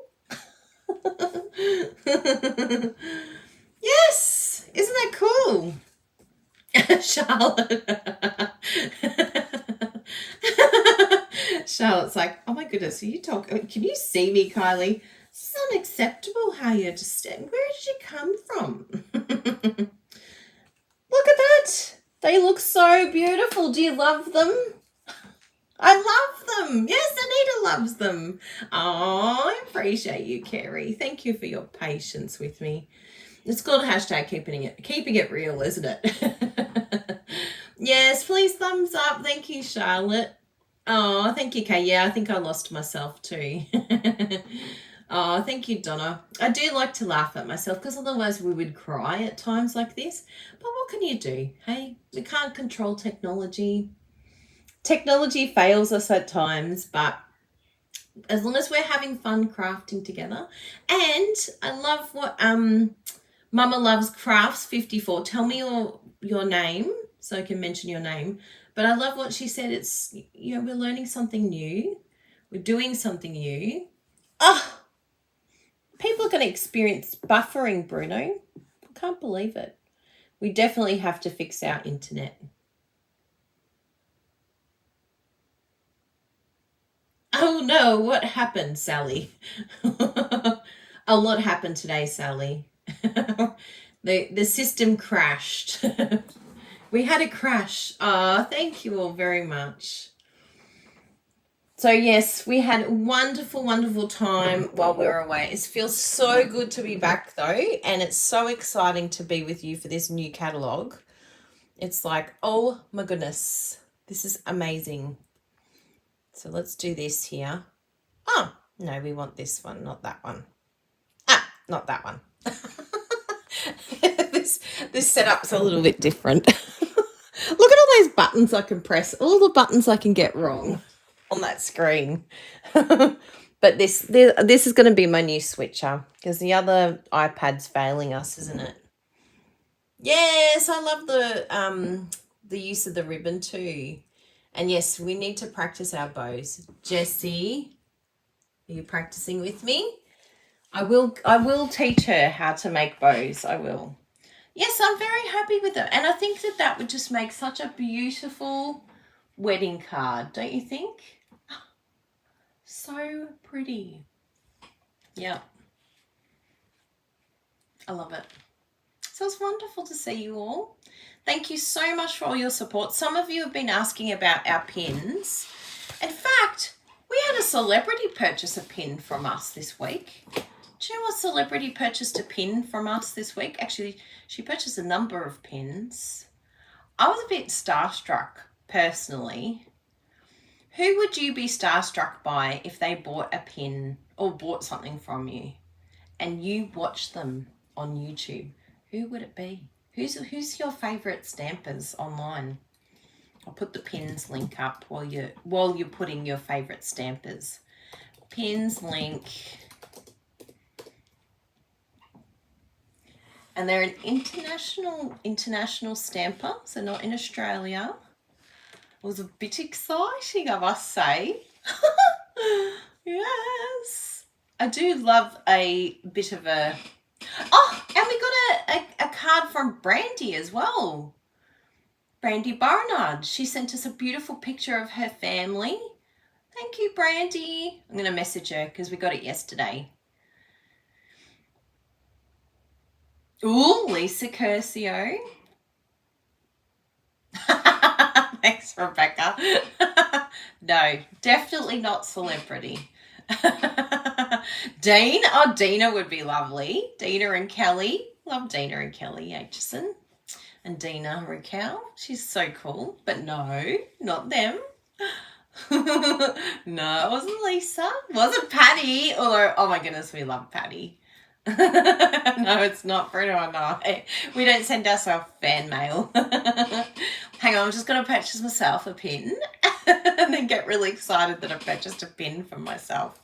Yes. Isn't that cool? Charlotte. Charlotte's like, oh my goodness, are you talking? Can you see me, Kylie? This is unacceptable how you're just, where did you come from? Look at that. They look so beautiful. Do you love them? I love them. Yes, Anita loves them. Oh, I appreciate you, Kerry. Thank you for your patience with me. It's called hashtag keeping it real, isn't it? Yes, please thumbs up. Thank you, Charlotte. Oh, thank you, Kay. Yeah, I think I lost myself too. Oh, thank you, Donna. I do like to laugh at myself because otherwise we would cry at times like this. But what can you do? Hey, we can't control technology. Technology fails us at times, but as long as we're having fun crafting together. And I love what Mama Loves Crafts 54. Tell me your name so I can mention your name. But I love what she said. It's, you know, we're learning something new. We're doing something new. Oh, people are going to experience buffering, Bruno. I can't believe it. We definitely have to fix our internet. Oh no, what happened, Sally? A lot happened today, Sally. The system crashed. We had a crash. Thank you all very much. So yes, we had a wonderful, wonderful time while we were away. It feels so good to be back though, and it's so exciting to be with you for this new catalogue. It's like, oh my goodness, this is amazing. So let's do this here. Oh, no, we want this one, not that one. Ah, not that one. This setup's a little bit different. Look at all those buttons I can press, all the buttons I can get wrong on that screen. But this is going to be my new switcher because the other iPad's failing us, isn't it? Yes, I love the use of the ribbon too. And yes, we need to practice our bows. Jessie, are you practicing with me? I will teach her how to make bows. I will. Yes, I'm very happy with it. And I think that would just make such a beautiful wedding card, don't you think? So pretty. Yeah. I love it. So it's wonderful to see you all. Thank you so much for all your support. Some of you have been asking about our pins. In fact, we had a celebrity purchase a pin from us this week. Do you know what celebrity purchased a pin from us this week? Actually, she purchased a number of pins. I was a bit starstruck, personally. Who would you be starstruck by if they bought a pin or bought something from you and you watched them on YouTube? Who would it be? Who's your favourite stampers online? I'll put the pins link up while you're putting your favourite stampers. Pins link. And they're an international stamper, so not in Australia. It was a bit exciting, I must say. Yes. I do love a bit of a... Oh, and we got a card from Brandy as well. Brandy Barnard. She sent us a beautiful picture of her family. Thank you, Brandy. I'm going to message her because we got it yesterday. Ooh, Lisa Curcio. Thanks, Rebecca. No, definitely not celebrity. Dean? Oh, Dina would be lovely. Dina and Kelly. Love Dina and Kelly Aitchison. And Dina Raquel. She's so cool. But no, not them. No, it wasn't Lisa. It wasn't Patty. Although, oh my goodness, we love Patty. No, it's not Bruno and I. We don't send ourselves fan mail. Hang on, I'm just going to purchase myself a pin and then get really excited that I purchased a pin for myself.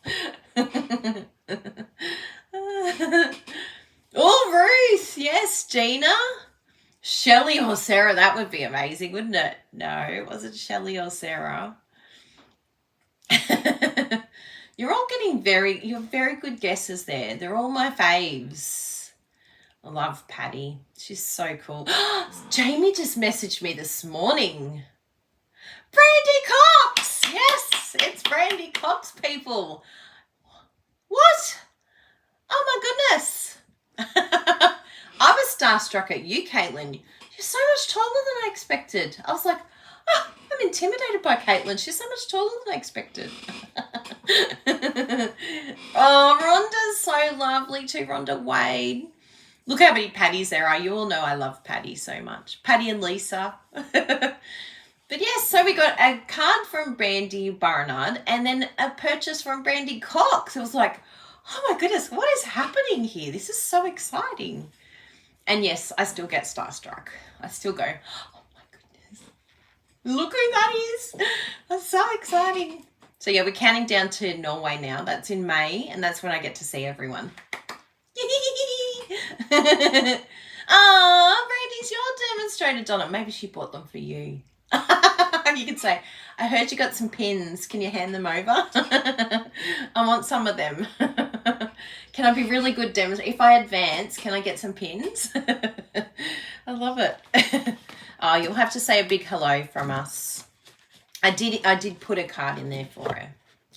Oh, Ruth. Yes, Gina. Shelley or Sarah. That would be amazing, wouldn't it? No, was it Shelley or Sarah? You're all getting you're very good guesses there. They're all my faves. I love Patty. She's so cool. Jamie just messaged me this morning. Brandy Cox! Yes, it's Brandy Cox, people. What? Oh my goodness. I was starstruck at you, Caitlin. You're so much taller than I expected. I was like, oh, I'm intimidated by Caitlin. She's so much taller than I expected. Oh, Rhonda's so lovely too, Rhonda Wade. Look how many Patties there are. You all know I love Patty so much. Patty and Lisa. But yes, so we got a card from Brandy Barnard and then a purchase from Brandy Cox. It was like, oh my goodness, what is happening here? This is so exciting. And yes, I still get starstruck. I still go, oh my goodness. Look who that is. That's so exciting. So yeah, we're counting down to Norway now. That's in May, and that's when I get to see everyone. Oh, Brandy's your demonstrator, Donna. Maybe she bought them for you. You can say, I heard you got some pins. Can you hand them over? I want some of them. Can I be really good demonstrator? If I advance, can I get some pins? I love it. Oh, you'll have to say a big hello from us. I did put a card in there for her.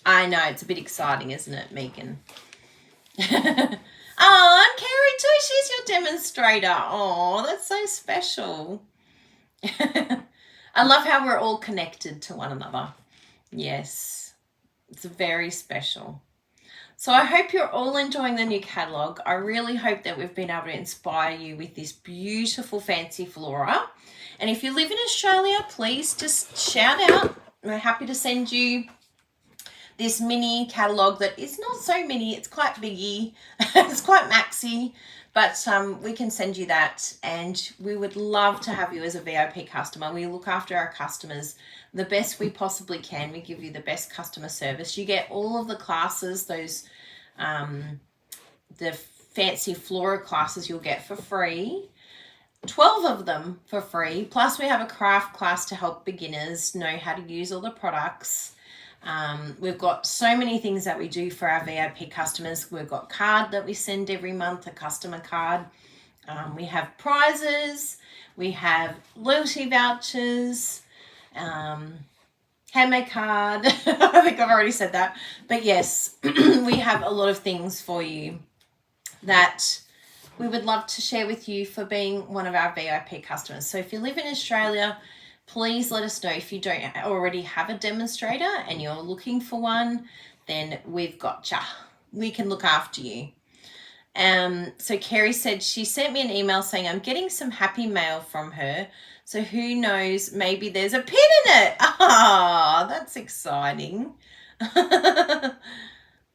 I know, it's a bit exciting, isn't it, Megan? Oh, and Carrie too. She's your demonstrator. Oh, that's so special. I love how we're all connected to one another. Yes, it's very special. So I hope you're all enjoying the new catalogue. I really hope that we've been able to inspire you with this beautiful fancy flora. And if you live in Australia, please just shout out. We're happy to send you this mini catalogue that is not so mini. It's quite biggy. It's quite maxi. But we can send you that, and we would love to have you as a VIP customer. We look after our customers the best we possibly can. We give you the best customer service. You get all of the classes, those the fancy flora classes you'll get for free. 12 of them for free. Plus we have a craft class to help beginners know how to use all the products. We've got so many things that we do for our VIP customers. We've got card that we send every month, a customer card. We have prizes. We have loyalty vouchers, handmade card. I think I've already said that. But yes, we have a lot of things for you that we would love to share with you for being one of our VIP customers. So if you live in Australia, please let us know. If you don't already have a demonstrator and you're looking for one, then we've got ya. We can look after you. So Kerry said she sent me an email saying I'm getting some happy mail from her. So who knows, maybe there's a pin in it. Ah, that's exciting.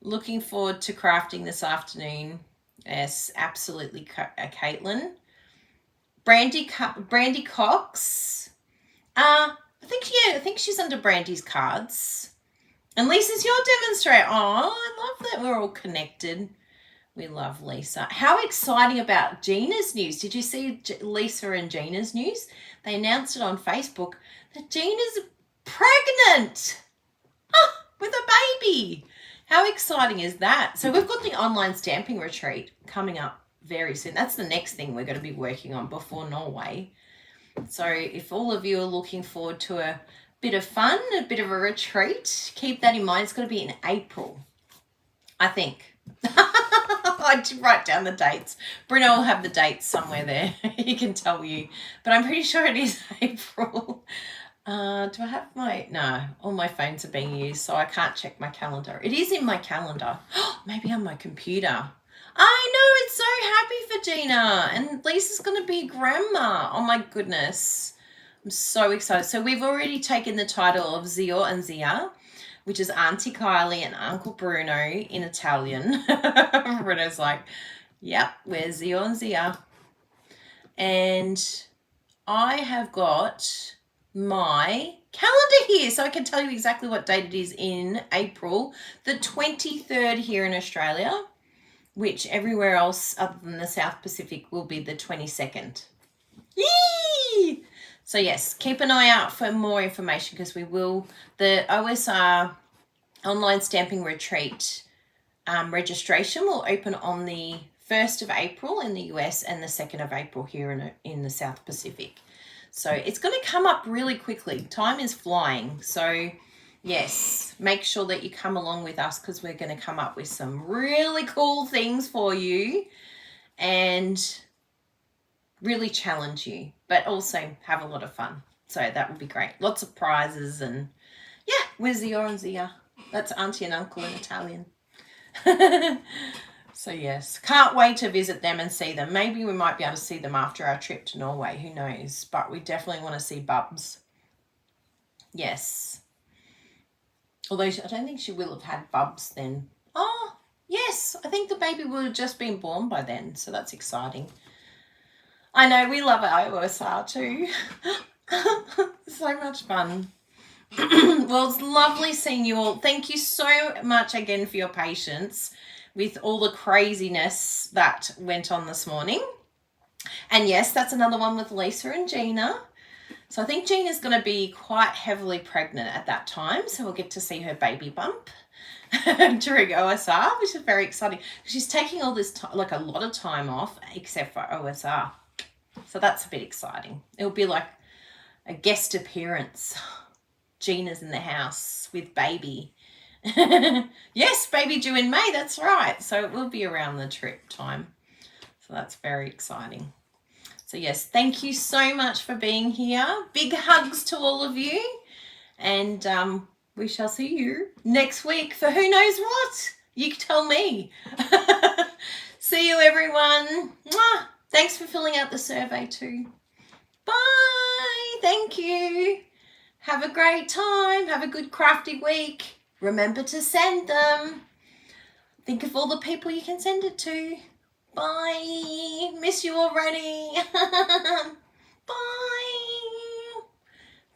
Looking forward to crafting this afternoon. Yes, absolutely, Caitlin. Brandy Cox. I think she's under Brandy's cards. And Lisa's your demonstrator. Oh, I love that we're all connected. We love Lisa. How exciting about Gina's news. Did you see Lisa and Gina's news? They announced it on Facebook that Gina's pregnant with a baby. How exciting is that? So we've got the online stamping retreat coming up very soon. That's the next thing we're going to be working on before Norway. So if all of you are looking forward to a bit of fun, a bit of a retreat, keep that in mind. It's going to be in April, I think. I did write down the dates. Bruno will have the dates somewhere there. He can tell you. But I'm pretty sure it is April. Do I have no, all my phones are being used, so I can't check my calendar. It is in my calendar. Maybe on my computer. I know, it's so happy for Gina. And Lisa's going to be grandma. Oh my goodness. I'm so excited. So we've already taken the title of Zio and Zia, which is Auntie Kylie and Uncle Bruno in Italian. Bruno's like, Yep, where's the Zia? And I have got my calendar here, so I can tell you exactly what date it is in April. The 23rd here in Australia, which everywhere else other than the South Pacific will be the 22nd. Yee! So yes, keep an eye out for more information because we will, the OSR online stamping retreat registration will open on the 1st of April in the US and the 2nd of April here in the South Pacific. So it's going to come up really quickly. Time is flying. So yes, make sure that you come along with us because we're going to come up with some really cool things for you and really challenge you, but also have a lot of fun. So that would be great. Lots of prizes and yeah, where's the Zia? That's auntie and uncle in Italian. So yes, can't wait to visit them and see them. Maybe we might be able to see them after our trip to Norway, who knows, but we definitely want to see Bubs. Yes, although I don't think she will have had Bubs then. Oh yes, I think the baby would have just been born by then, so that's exciting. I know, we love our OSR too. So much fun. Well, it's lovely seeing you all. Thank you so much again for your patience with all the craziness that went on this morning. And yes, that's another one with Lisa and Gina. So I think Gina's going to be quite heavily pregnant at that time. So we'll get to see her baby bump during OSR, which is very exciting. She's taking all this time, like a lot of time off, except for OSR. So that's a bit exciting. It'll be like a guest appearance. Gina's in the house with baby. Yes, baby due in May, that's right. So it will be around the trip time. So that's very exciting. So yes, thank you so much for being here. Big hugs to all of you. And we shall see you next week for who knows what. You tell me. See you, everyone. Mwah. Thanks for filling out the survey too. Bye. Thank you. Have a great time. Have a good crafty week. Remember to send them. Think of all the people you can send it to. Bye. Miss you already. Bye.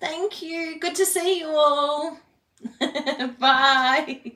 Thank you. Good to see you all. Bye.